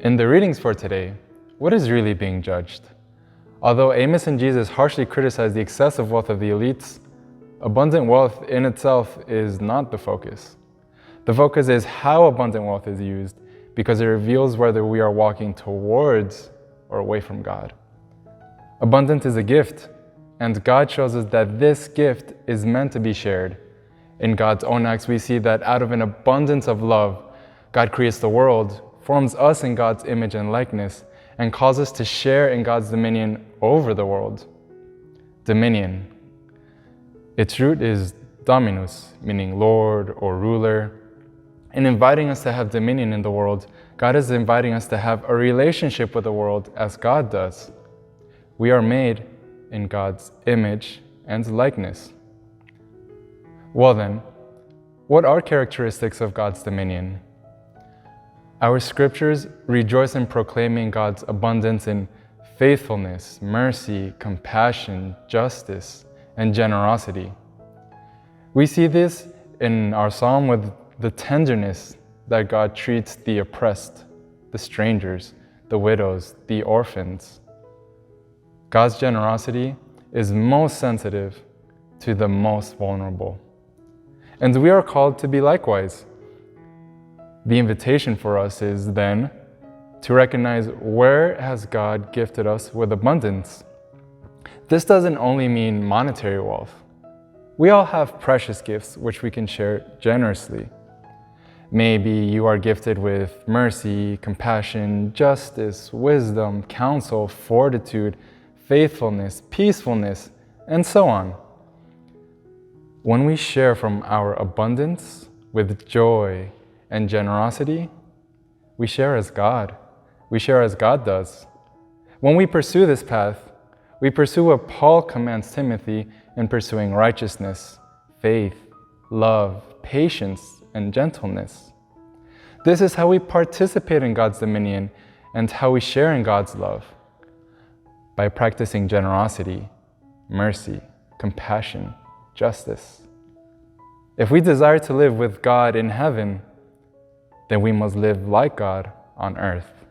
In the readings for today, what is really being judged? Although Amos and Jesus harshly criticize the excessive wealth of the elites, abundant wealth in itself is not the focus. The focus is how abundant wealth is used, because it reveals whether we are walking towards or away from God. Abundance is a gift, and God shows us that this gift is meant to be shared. In God's own acts, we see that out of an abundance of love, God creates the world, forms us in God's image and likeness, and calls us to share in God's dominion over the world. Dominion. Its root is dominus, meaning Lord or ruler. In inviting us to have dominion in the world, God is inviting us to have a relationship with the world as God does. We are made in God's image and likeness. Well then, what are characteristics of God's dominion? Our scriptures rejoice in proclaiming God's abundance in faithfulness, mercy, compassion, justice, and generosity. We see this in our psalm with the tenderness that God treats the oppressed, the strangers, the widows, the orphans. God's generosity is most sensitive to the most vulnerable. And we are called to be likewise. The invitation for us is then to recognize where has God gifted us with abundance. This doesn't only mean monetary wealth. We all have precious gifts which we can share generously. Maybe you are gifted with mercy, compassion, justice, wisdom, counsel, fortitude, faithfulness, peacefulness, and so on. When we share from our abundance with joy and generosity, we share as God. We share as God does. When we pursue this path, we pursue what Paul commands Timothy in pursuing righteousness, faith, love, patience, and gentleness. This is how we participate in God's dominion and how we share in God's love, by practicing generosity, mercy, compassion, justice. If we desire to live with God in heaven, then we must live like God on earth.